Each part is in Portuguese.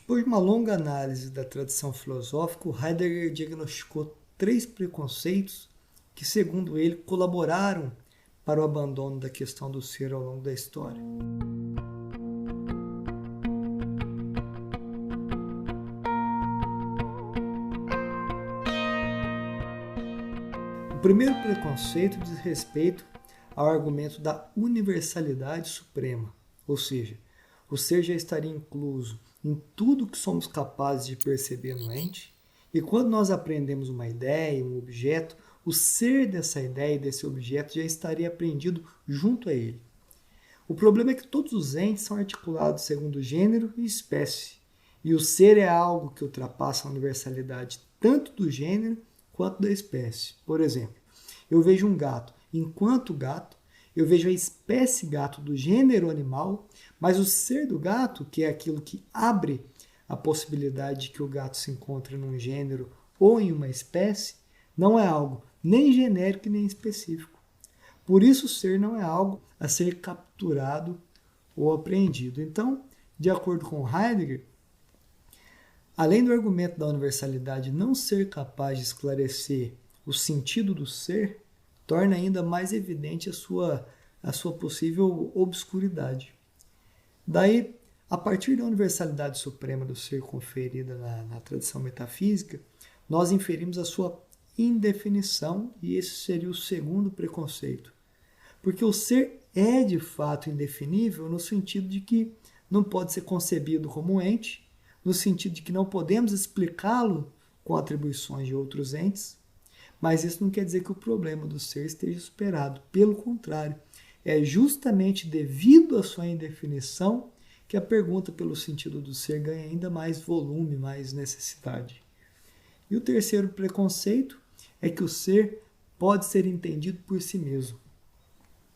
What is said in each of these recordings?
Depois de uma longa análise da tradição filosófica, Heidegger diagnosticou 3 preconceitos que, segundo ele, colaboraram para o abandono da questão do ser ao longo da história. O primeiro preconceito diz respeito ao argumento da universalidade suprema, ou seja, o ser já estaria incluso em tudo que somos capazes de perceber no ente, e quando nós aprendemos uma ideia, um objeto, o ser dessa ideia e desse objeto já estaria apreendido junto a ele. O problema é que todos os entes são articulados segundo gênero e espécie, e o ser é algo que ultrapassa a universalidade tanto do gênero quanto da espécie. Por exemplo, eu vejo um gato enquanto gato, eu vejo a espécie gato do gênero animal, mas o ser do gato, que é aquilo que abre a possibilidade de que o gato se encontre num gênero ou em uma espécie, não é algo nem genérico nem específico. Por isso o ser não é algo a ser capturado ou apreendido. Então, de acordo com Heidegger, além do argumento da universalidade não ser capaz de esclarecer o sentido do ser, torna ainda mais evidente a sua possível obscuridade. Daí, a partir da universalidade suprema do ser conferida na tradição metafísica, nós inferimos a sua indefinição, e esse seria o segundo preconceito. Porque o ser é de fato indefinível no sentido de que não pode ser concebido como ente, no sentido de que não podemos explicá-lo com atribuições de outros entes, mas isso não quer dizer que o problema do ser esteja superado. Pelo contrário, é justamente devido à sua indefinição que a pergunta pelo sentido do ser ganha ainda mais volume, mais necessidade. E o terceiro preconceito é que o ser pode ser entendido por si mesmo.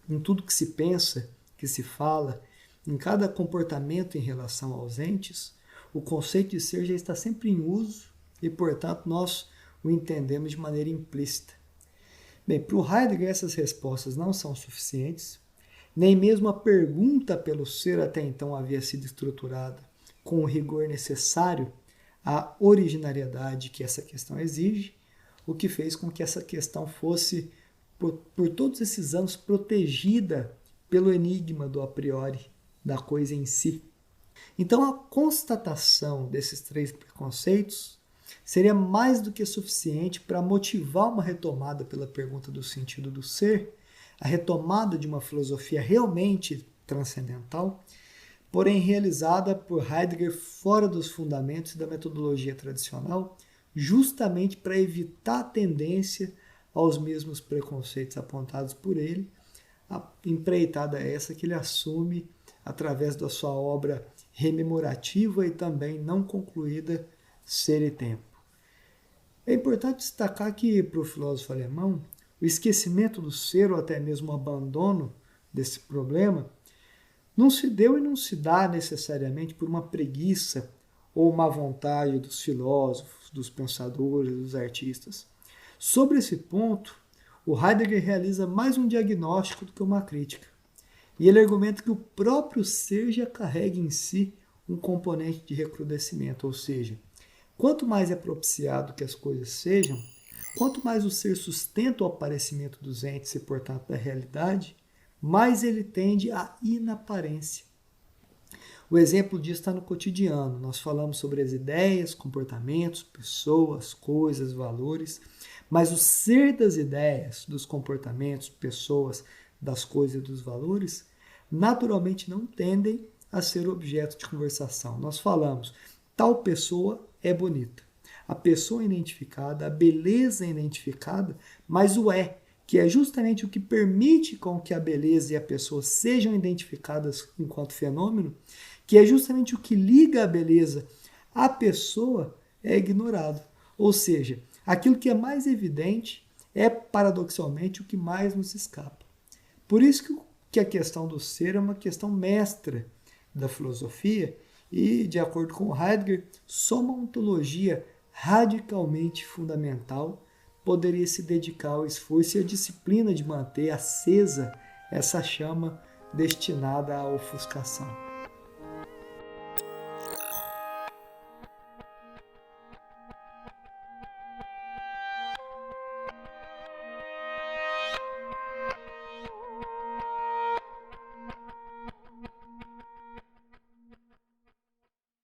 Em tudo que se pensa, que se fala, em cada comportamento em relação aos entes, o conceito de ser já está sempre em uso e, portanto, nós o entendemos de maneira implícita. Bem, para o Heidegger essas respostas não são suficientes, nem mesmo a pergunta pelo ser até então havia sido estruturada com o rigor necessário à originariedade que essa questão exige, o que fez com que essa questão fosse, por todos esses anos, protegida pelo enigma do a priori, da coisa em si. Então, a constatação desses 3 preconceitos seria mais do que suficiente para motivar uma retomada pela pergunta do sentido do ser, a retomada de uma filosofia realmente transcendental, porém realizada por Heidegger fora dos fundamentos da metodologia tradicional, justamente para evitar a tendência aos mesmos preconceitos apontados por ele, a empreitada essa que ele assume através da sua obra rememorativa e também não concluída, Ser e Tempo. É importante destacar que, para o filósofo alemão, o esquecimento do ser ou até mesmo o abandono desse problema não se deu e não se dá necessariamente por uma preguiça ou má vontade dos filósofos, dos pensadores, dos artistas. Sobre esse ponto, o Heidegger realiza mais um diagnóstico do que uma crítica. E ele argumenta que o próprio ser já carrega em si um componente de recrudescimento, ou seja, quanto mais é propiciado que as coisas sejam, quanto mais o ser sustenta o aparecimento dos entes e, portanto, da realidade, mais ele tende à inaparência. O exemplo disso está no cotidiano. Nós falamos sobre as ideias, comportamentos, pessoas, coisas, valores, mas o ser das ideias, dos comportamentos, pessoas, das coisas e dos valores, naturalmente não tendem a ser objeto de conversação. Nós falamos, tal pessoa é bonita. A pessoa identificada, a beleza identificada, mas o é, que é justamente o que permite com que a beleza e a pessoa sejam identificadas enquanto fenômeno, que é justamente o que liga a beleza à pessoa, é ignorado. Ou seja, aquilo que é mais evidente é, paradoxalmente, o que mais nos escapa. Por isso que a questão do ser é uma questão mestra da filosofia e, de acordo com Heidegger, só uma ontologia radicalmente fundamental poderia se dedicar ao esforço e à disciplina de manter acesa essa chama destinada à ofuscação.